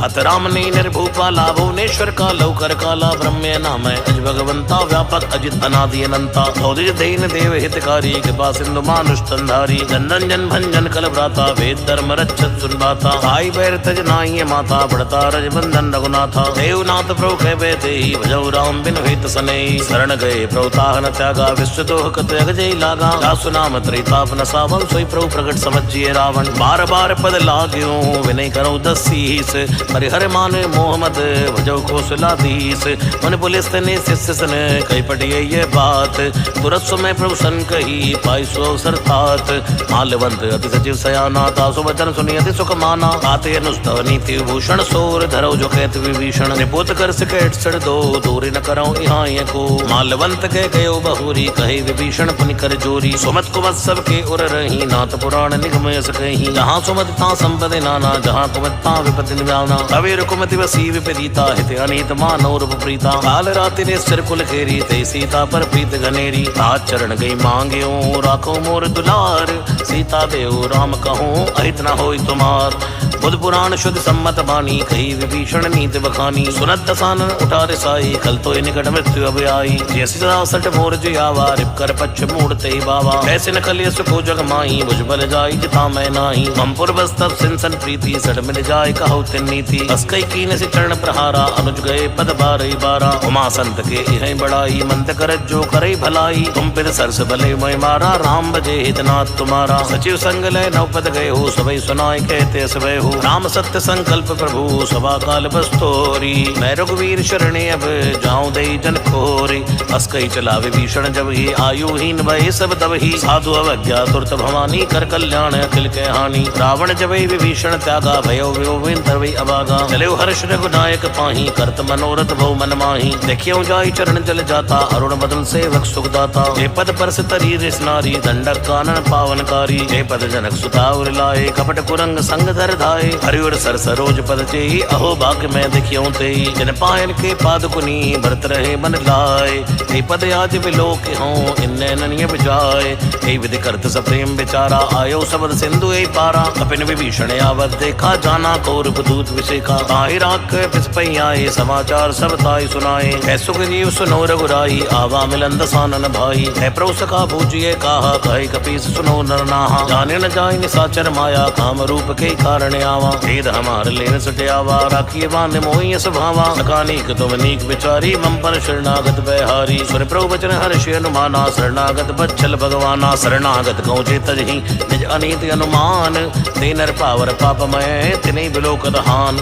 हत राम ने निर्भूपाला, भुवनेश्वर का लौकर काला। ब्रह्म नाम अज भगवंता, व्यापक अजित अनादि अनंता। औदिज दीन देव हितकारी, कृपा सिंधु मानुष तंधारी। जनन जन भंजन कल भ्राता, वेद धर्म रक्षत सुनबाता। भाई बैर तज नाई माता, बढ़ता रज बंधन रघुनाथा। देवनाथ प्रभु कहबे देहि, भजौ राम बिन हित सनेहि। शरण गए प्रभु ताहन त्यागा, विश्व दोह कत जय लागा। जासु नाम त्रैताप न सावन, सोई प्रभु प्रगट समझिए रावण। बार बार पद लाग्यो, विनय करो दसीस। परिहर मान मोह मद, भजौ कौशलाधीश। मन पुलिस ने शिष्य सन, कई पटिए ये बात। तुरत समय प्रभु सन कही, पाई सो अवसर तात। माल्यवंत अति सचिव सयाना, तासु वचन सुनि अति सुख माना। आते अनुस्तव नीति भूषण, सोर धरो जो कहत विभीषण। निपुत कर सिकेट सड़ दो, दूरी न करो यहाँ को। माल्यवंत के गयो बहुरी, कहे विभीषण पुनि कर जोरी। सुमत कुमत सबके उर रही, नाथ पुराण निगम सकही। जहाँ सुमत ता संपदि नाना, जहाँ कुमत ता विपत्ति निवाना। अवीर कुमति वसी विपरीता, हित अनीत मानव रूप प्रीता। काल राति ने सिर कुल खेरी, ते सीता पर प्रीत घनेरी। तात चरण गई मांग्यो, राखो मोर दुलार। सीता देव राम कहूँ, अहित न होई तुम्हार। बुध पुराण शुद्ध सम्मत बानी, कही विभीषण नीति बखानी। सुनत दसानन उठारे साई, कल तो निकट मृत्यु अब आई। जैसी सदा सट मोर जियावा, रिप कर पक्ष मूढ़ते बाबा। ऐसे न कलिय सुखो जग माई, भुज बल जाई जिता मैं नाही। ममपुर बस तब सिंसन प्रीति, सट मिल जाय कहो तिन नीति। अस्कई कीन से चरण प्रहारा, अनुज गए पद बारई बारा। उमा संत के इहै बड़ाई, मंत कर जो करई भलाई। तुम पिर सरस भले मैं मारा, राम बजे हितनाथ तुम्हारा। सचिव संग लय नव पद गए हो, सबई सुनाई कहते सबे हो। राम सत्य संकल्प प्रभु, सभा काल बस्तोरी। मैं रघुवीर शरणे अब, जाऊं दे जन खोरी। अस्कई चला विभीषण जब ही, आयुहीन भय सब तब ही। साधु अवज्ञा तुरत भवानी, कर कल्याण अखिल के हानि। रावण जब विभीषण त्यागा, भयो विभिन्न तरवई अभागा। चले हर्ष रघुनायक पाही, करत मनोरथ भव मन माही। देखियो जाई चरण जल जाता, अरुण बदन सेवक सुखदाता। जे पद पर तरी रिस नारी, दंडक कानन पावनकारी। जे पद जनक सुता उर लाए, कपट कुरंग संग धर धाय। हरिवर सर सरोज पद चेई, अहो भाग्य मैं देखियो तेई। जिन पायल के पाद कुनी, भरत रहे मन लाए। हे पद आज विलोक हों, इन्ने ननिय जाय। हे विधि करत सब प्रेम विचारा, आयो सबद सिंधु ए पारा। कपिन विभीषण आवत देखा, जाना कौरव दूत विषेका। ताहि राख पिस पई आए, समाचार सब ताई सुनाए। है सुग्रीव सुनो रघुराई, आवा मिलन दसानन भाई। है प्रभु सखा बूझिए कहा, कहे कपीस सुनो नर नाहा। जाने न जाय निशाचर माया, काम रूप के कारण आवा। भेद हमार लेन सटियावा, राखिए बांध मोहि स्वभावा। सकानीक तुम नीक विचारी, मम पर शरणागत बहारी। सुन प्रभु वचन हर्ष अनुमाना, शरणागत बच्छल भगवाना। शरणागत कौ तजहि, निज अनीति अनुमान। ते नर पावर पापमय, तिने बिलोकत हान।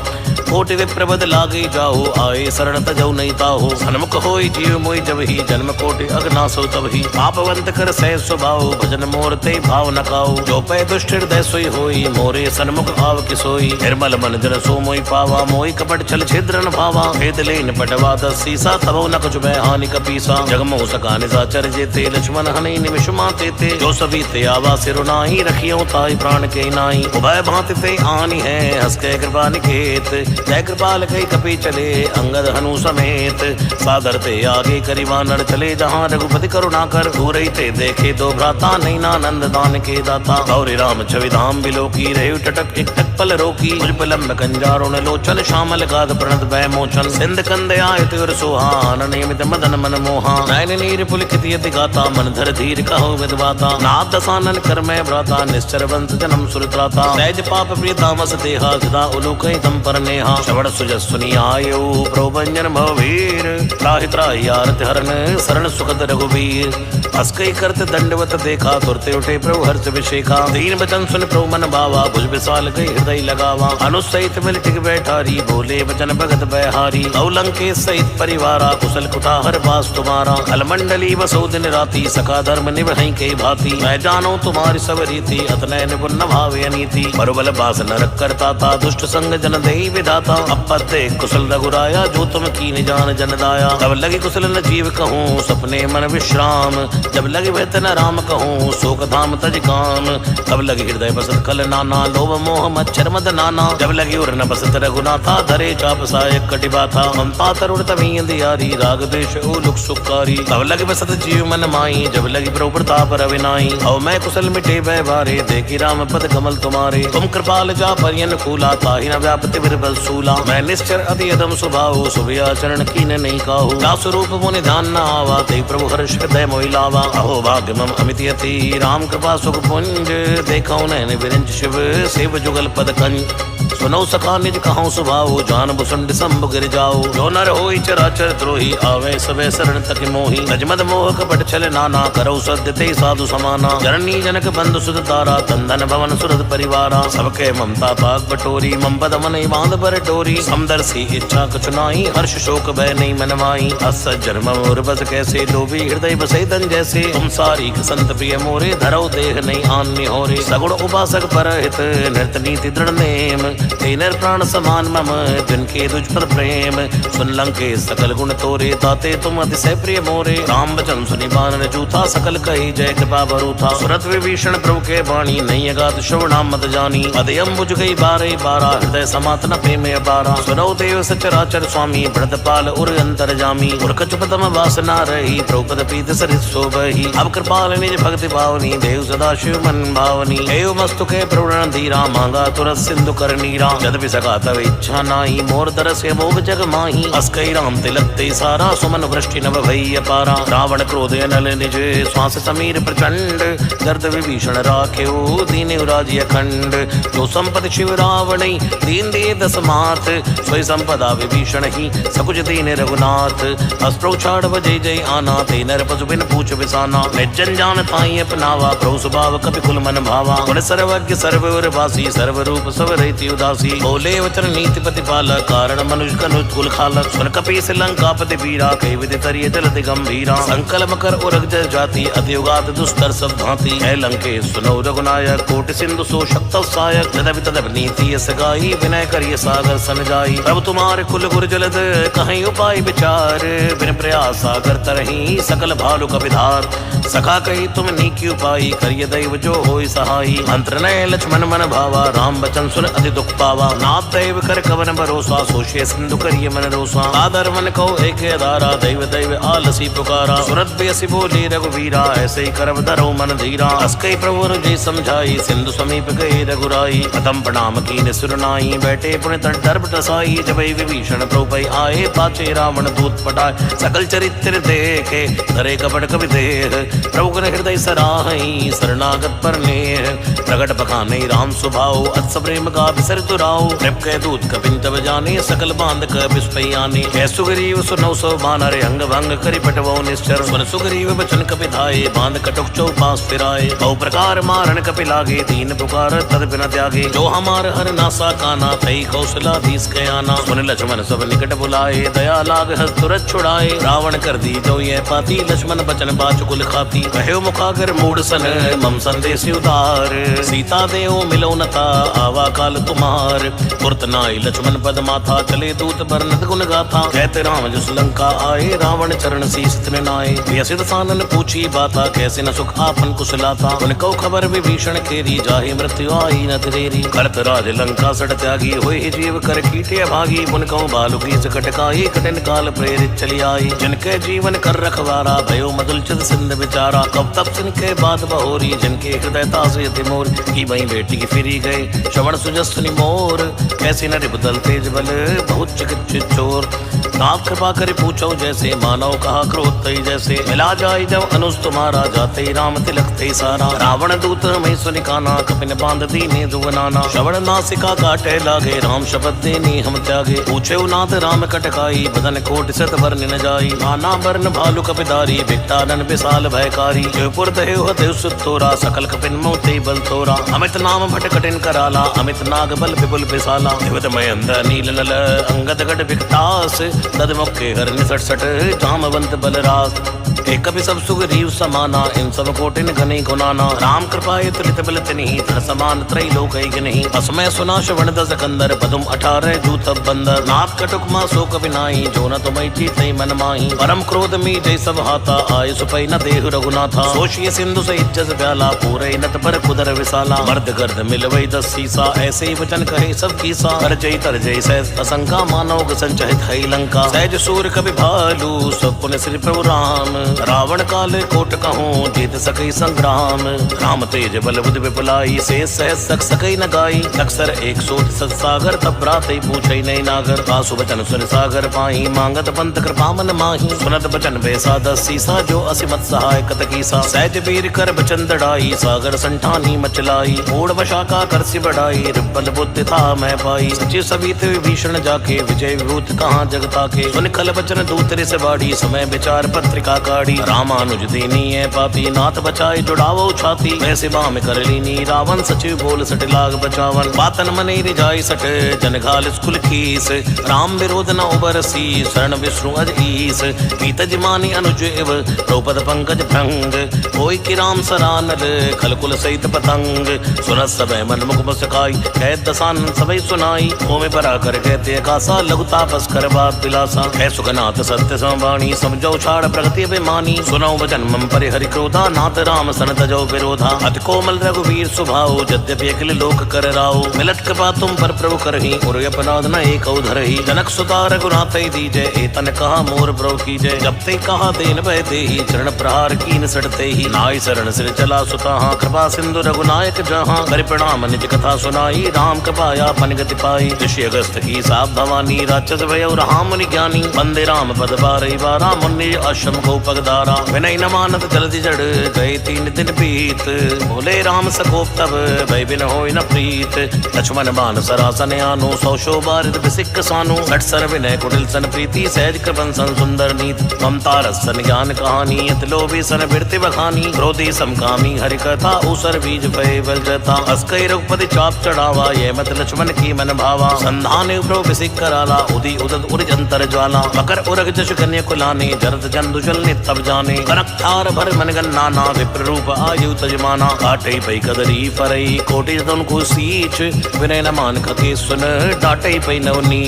कोटि विप्रबद लागे जाओ, आए शरण तजौ नहीं ताहो। सन्मुख होई जीव मोहि जब ही, जन्म कोटि अग्नासो तब ही। पापवंत कर सह स्वभाव, भजन मोर ते भाव न काओ। जो पै दुष्ट हृदय सोई होई, मोरे सन्मुख आव कि सोई। निर्मल मन जन सो मोहि पावा, मोहि कपट छल छिद्र न भावा। भेद लेन पटवा दस सीसा, तबो न कुछ भय हानि कपीसा। जगमोह सका निशाचर जेते, लक्ष्मण हनि निमिष माते ते। जो सभी ते आवा सिर नाहि, रखियो ताहि प्राण के नाई। उभय भांति ते आनि है, हस के कृपा निकेत। जय कृपाल कई कपि चले, अंगद हनु समेत। सादर ते आगे करि वानर चले, जहाँ रघुपति करुणा कर। दूर ते देखे दो भ्राता, नैना नंद दान के दाता। गौरी राम छवि धाम बिलोकी, रहे टटक एक टक पल रोकी। लंब कंजारुण लोचन, श्यामल गाध प्रणत भय मोचन। सिंध कंद आयत और सुहान, नियमित मदन मन मोहा। नयन नीर पुलकित यति गाता, मन धर धीर कहो विधवाता। नाथ दसानन कर मैं भ्राता, निश्चर वंश जन्म सुरत्राता। सहज पाप प्रिय तामस देहा, सदा उलूक तम पर नेहा। श्रवण सुजस सुनि आयु, प्रभुभंजन भववीर। त्राहि त्राहि आरति हरन, शरण सुखद रघुबीर। अस्कई करत दंडवत देखा, तुरते उठे प्रभु हर्ष विशेखा। दीन बचन सुन प्रभु मन भावा, भुज विशाल गई हृदय लगावा। अनुसहित मिल टिक बैठारी, बोले वचन भगत बहारी। अवलंके सहित परिवारा, कुशल कुटाहर बास तुम्हारा। अलमंडली बसो दिन राती, सखा धर्म निभहि के भांति। मैं जानो तुम्हारी सब रीति, अतनय निपुण न भावे अनीति। बरुबल बास नरक करता था, दुष्ट संग जन देहि विधाता। अपत्ते कुशल रघुराया, जो तुम कीन जान जन दाया। तब लगी कुशल न जीव कहूँ, सपने मन विश्राम। जब लगी भय न राम कहूँ, शोक धाम तज काम। तब लगी हृदय बसत खल नाना, लोभ मोह मच्छर मद नाना। जब लगी उर न बसत रघुनाथा, धरे चाप सायक कटिबा था। ममता तरुण तमी अंधियारी, राग द्वेष उलुक सुखारी। तब लगी बसत जीव मन माई, जब लगी प्रभु प्रताप रविनाई। औ मैं कुशल मिटे भय भारे, देखी राम पद कमल तुम्हारे। तुम कृपाल जा परियन खूला, ताहि न व्यापति बिरबल सूला। मैं निश्चर अति अदम स्वभाव, सुभिया चरण कीन नहीं काहू। जा स्वरूप मुनि ध्यान न आवा, ते प्रभु हर्ष हृदय मोहि लावा। अहो भाग्य मम अमित यति, राम कृपा सुख पुंज। देखो नैन विरंच शिव, सेव जुगल पद कंज। सुनो सखा निज कहां सुभाओ, जान भुसुंड संभ गिर जाओ। जो नर होई चराचर द्रोही, आवे सबे शरण तक मोही। नजमद मोह कपट छल नाना, करौ सद्य ते साधु समाना। जननी जनक बंधु सुत तारा, तंदन भवन सुरत परिवारा। सबके ममता पाग बटोरी, मम पद मन बांध पर डोरी। समदर्शी इच्छा कछु नाई, हर्ष शोक भय नहीं मन माई। अस जन्म मोर बस कैसे, लोभी हृदय बसे तन जैसे। तुम सारी संत प्रिय मोरे, धरौ देह नहीं आन्य होरे। सगुण उपासक परहित, नृत नीति दृढ़ नेम। तेनर प्राण समान मम, जिनके तुझ पर प्रेम। सुन लंके सकल गुण तोरे, ताते तुम अतिशय प्रिय मोरे। राम बचन सुनि बानर जूथा, सकल कही जय कृपा बरूथा। सुरत विभीषण प्रभु के बाणी, नहीं अगाध श्रवणाम मत जानी। अदयम बुझ गई बारे बारा, हृदय समात न प्रेम अपारा। सुनो देव सचराचर स्वामी, भरत पाल उर अंतर जामी। उर्ख चुपतम वासना रही, प्रभुपद प्रीत सरित शोभहि। अब कृपाल निज भक्ति भावनी, देव सदा शिव मन भावनी। एव मस्तुके प्रवण धीरा, मांगा तुरत सिंधु करनी। यद्यपि सका तव इच्छा नाई, मोर तरस मोह जग माही। अस्कई राम तिलक ते सारा, सुमन वृष्टि नभ भई अपारा। रावण क्रोध नल निज, श्वास समीर प्रचंड। दर्द विभीषण राख्यो, दीन राजी अखंड। जो संपति शिव रावण, दीन दे दस मात। सोई संपदा विभीषण ही, सकुच दीन रघुनाथ। अस्प्रभु छाड़ बजय जय आना, ते नर पशु बिन पूछ बिसाना। निर्जन जान ताई अपनावा, प्रभु स्वभाव कपि कुल मन भावा। गुण सर्वज्ञ सर्ववर वासी, सर्वरूप सब रहिति उदासी। बोले वचन नीति प्रतिपाला, कारण मनुष्य कनुज कुल खालक। सुन कपीस लंकापति वीरा, कई विधि तरिय जलति गंभीरा। संकल मकर उरग जल जाति, अति युगात दुस्तर सब भांति। है लंके सुनो रघुनायक, कोटि सिंधु सो शक्त सायक। तदपि तदप नीति यस गाई, विनय करिय सागर सन जाई। प्रभु तुम्हारे कुल गुर जलद, कहीं उपाय विचार। बिन प्रयास सागर तरही, सकल भालु कपिधार। सखा कही तुम नीकी उपाई, करिय दैव जो होय सहाई। मंत्र नय लक्ष्मण मन भावा, राम बचन सुन अति दुख पावा। नाथ दैव कर कवन भरोसा, सोचे सिंधु करिय मन रोसा। आदर मन को एक धारा, दैव दैव आलसी पुकारा। सुरत बेसी बोले रघुवीरा, ऐसे ही करब धरो मन धीरा। अस्कई प्रभु जय समझाई, सिंधु समीप गए रघुराई। प्रथम प्रणाम कीन सुरनाई, बैठे पुण्य तट दर्भ टसाई। जब विभीषण प्रभु आए, पाचे रावण दूत पटाए। सकल चरित्र देखे, धरे कपट कवि देह। प्रभु कर हृदय सराहई, शरणागत पर नेह। प्रगट बखाने राम स्वभाव, अत्स प्रेम का बिसर तुराओ। नृप के दूत कपिन तब जाने, सकल बांध क बिस्पयाने। है सुग्रीव सुनौ सो बानर, अंग भंग करि पटवो निश्चर। सुन सुग्रीव बचन कपि धाये, बांध कटुक चौपास फिराए। बहु प्रकार मारन कपि लागे, दीन पुकार तद बिन त्यागे। जो हमार हर नासा काना, तई कौशलाधीश कयाना। सुन लक्ष्मण सब निकट बुलाए, दया लाग हस तुरत छुड़ाए। रावण कर दी जो ये पाती, लक्ष्मण बचन बाच कुल खाती। कहो मुखागर मूड सन, मम संदेश उदार। सीता देव मिलो नता, आवा काल तुम्हार। तुरत नाई लक्ष्मण पद माथा, चले दूत बरनत गुण गाथा। कहते राम जस लंका आए, रावण चरण शीस तिन नाए। व्यसित सानन पूछी बाता, कैसे न सुख आपन कुशलाता। उनको खबर विभीषण केरी, जाहि मृत्यु आई न तिरेरी। करत राज लंका सड़ त्यागी, होय जीव कर कीटे भागी। उनको बालु की कटकाई, कठिन काल प्रेरित चली आई। जिनके जीवन कर रखवारा, भयो मधुल चित सिंध विचारा। कब तब जिनके बात बहोरी, जिनके हृदय तासे तिमोर। की वही बेटी की फिरी गए, श्रवण सुजस्नि मोर। कैसे न बदल तेज बल, बहुत चिकित्सित चोर। नाथ कृपा करे पूछो जैसे, मानव कहा क्रोध तई जैसे। मिला जाय जब अनुज तुम्हारा, जाते राम तिलक ते सारा। रावण दूत मैं सुनिकाना, कपिन बांध दीने दुगनाना। श्रवण नासिका काटे लागे, राम शपथ देनी हम त्यागे। पूछे नाथ राम कटकाई, बदन कोट सत वर्ण न जाई। नाना वर्ण भालु कपिधारी, भिक्टानन विशाल भयकारी। जयपुर देव देव सुतोरा, सकल कपिन मोते बल तोरा। अमित नाम भट कठिन कराला, अमित नाग बल विपुल विशाला। देवत मय अंध नील नल, अंगद गढ़ विकटास। तद मुखे हर निसट सट, जामवंत बलरास। एक कपि सब सुग्रीव समाना, इन सब कोटिन घने गुनाना। राम कृपाए तुलित बल तिन्हि, धर समान त्रैलोक नहीं। असमय सुना श्रवण दस कंदर, पदुम 18 जूथ बंदर। नाथ कटुक मा शोक विनाई, जो न तुमई जीतई मन माही। परम क्रोध में जय सब हाथा, आय सुपै न देहु रघुनाथा। सोशिय सिंधु सहित जस ब्याला, पूरे नत पर कुदर विशाला। मर्द गर्द मिलवई 10 सीसा, ऐसे ही वचन कहे सब कीसा। कर जय सहज असंका, मानव संचहित है लंका। सहज सूर कवि भालू, सब पुण्य श्री प्रभु राम। रावण काल कोट कहूँ, जीत सकई संग्राम। राम तेज बल बुद्धि विपुलाई, से सहज सक सकई न गाई। अक्सर 100 सत सागर, तब रात पूछई नहीं नागर। आसु वचन सुन सागर पाही, मांगत पंत कृपा मन माही। सुनत बचन बेसा 10 सीसा, जो असिमत सहाय कत कीसा। सहज वीर कर बचन दड़ाई, सागर संठानी मचलाई। मूड वशाका करसी बढ़ाई, रिपल बुद्धि था मैं पाई। सची सवित विभीषण जाके, विजय विभूत कहाँ जगता के। सुन कल बचन दूतरे से बाड़ी, समय विचार पत्रिका काढ़ी। रामानुज दीनी है पापी, नाथ बचाए जुड़ावो छाती। वैसे बाम कर लीनी, रावण सचिव बोल सट लाग बचावन। बातन मने रिजाई सट, जन घाल स्कुल खीस। राम विरोध न उबरसी, शरण विष्णु अज ईस। कीत जिमानी अनुज इव, द्रौपद पंकज भृंग। कोई कि राम सरानल, खलकुल सहित पतंग। सुनत सबे मन मुख बसकाई, कह दसानन सबई सुनाई। ओमे परा कर कहते कासा, लघु तापस कर बात पिलासा। है सुखनाथ सत्य संवाणी, समझो छाड़ प्रगति अभिमानी। सुनो वचन मम परि हरि क्रोधा, नाथ राम सन तजो विरोधा। अति कोमल रघुवीर स्वभाव, यद्यपि अखिल लोक कर राव। मिलत कृपा तुम पर प्रभु करही, उर अपराध न एक धरही। जनक सुता रघुनाथ दीजय, एतन कहा मोर प्रभु कीजय। जब ते कहा देन भय देहि, चरण प्रहार कीन सटते ही। नाई शरण सिर चला सुताहा, कृपा सिंधु रघुनायक जहाँ। कर प्रणाम निज कथा सुनाई, राम कृपाया पन गति पाई। ऋषि अगस्त की साप भवानी, राक्षस भयो राम मुनि ज्ञानी। वंदे राम पद बारई बारा, मुनि आश्रम को पगदारा। विनय न मानत जल्दी जड़, गए 3 दिन बीत। बोले राम सकोप तब, भय बिन होय न प्रीत। लक्ष्मण बान सरासन आनो, 100 शो बारित बिसिक सानो। 60 सर विनय कुटिल सन प्रीति, सहज कृपन सन सुंदर नीत। ममता रस सन ज्ञान कहानी, अति लोभी सन बिरति बखानी। क्रोधी समकामी हरि कथा, ऊसर बीज भय बल जता। अस्कई रघुपति चाप चढ़ावा, ये मत लक्ष्मण की मन भावा। संधान प्रभु बिसिक कराला, उदी उदत उर्ज अंतर ज्वाला। मकर उरग जश कन्या कुलाने, जरत जंदु जल तब जाने। कनक थार भर मन गन्नाना, विप्र रूप आयु तजमाना। काटे पई कदरी फरई, कोटि तुन को सीच। विनय न मान कथे सुन, डाटे पई नवनी।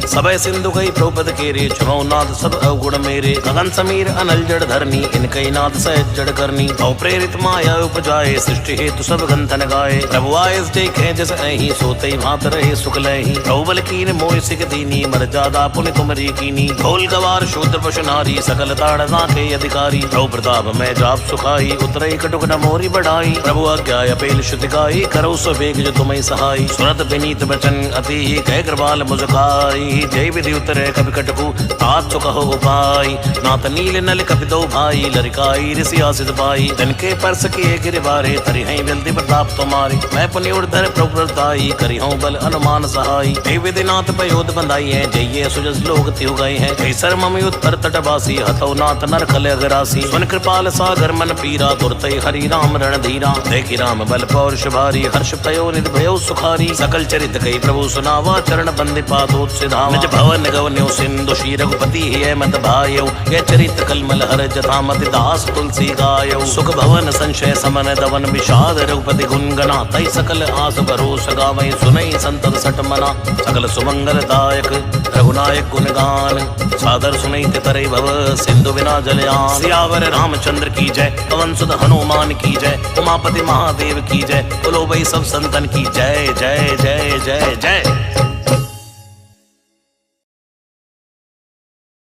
सबय सिंधु गई प्रोपद केरे, चुनो नाथ सब अवगुण मेरे। गगन समीर अनल जड़ धरनी, इनकई नाथ सहज जड़ करनी। भव प्रेरित माया उपजाए, सृष्टि हेतु सब गंथन गाए। प्रभु आयस जय खे जस अहि, सोते भात रहे सुख लहि। प्रभु बल कीन मोय सिख दीनी, मर जादा पुण्य तुमरी कीनी। ढोल गवार शूद्र पशु नारी, सकल ताड़ना के अधिकारी। प्रभु प्रताप मैं जाप सुखाई, उतरई कटुक न मोरी बढ़ाई। प्रभु आज्ञा अपेल श्रुति गाई, करो सुबेग जो तुम्हें सहाई। सुनत विनीत बचन अति, कह कृपाल मुझकाई। जय विधि उतरे कपि कटकु, तात सो कहो उपाय। नाथ नील नल कपि दो भाई, लरिकाई ऋषि आसित पाई। जनके परस किए गिरबारे, तरि हैं विलति प्रताप तुम्हारी। मैं पुण्य उर्धर प्रभु प्रताई, करि हूँ बल अनुमान सहाई। जय विधि नाथ पयोध बंधाई है, जय सुजस लोग त्यु गए हैं। कैसर मम उत्तर तटवासी, हतौ नाथ नर खल अगरासी। सुन कृपाल सागर मन पीरा, तुरते हरि राम रणधीरा। देखि राम बल पौरुष भारी, हर्ष भयो निर्भयो सुखारी। सकल चरित कई प्रभु सुनावा, चरण बंदि पादोत सिधावा। निज भवन गवन्यो सिंधु, श्री रघुपति है मत भायो। ये चरित कलमल हर जथा, मति दास तुलसी गायो। सुख भवन संशय समन दवन, विषाद रघुपति गुण गना। तई सकल आस दास भरोस गावै सुनै संतत सठ मना। सकल सुमंगलदायक रघुनायक गुण गान, सादर सुनैत तरई भव सिंधु बिना जलयान। सियावर रामचंद्र की जय, पवन सुत हनुमान की जय, उमापति महादेव की जय, बोलो भाई सब संतन की जय जय जय जय जय।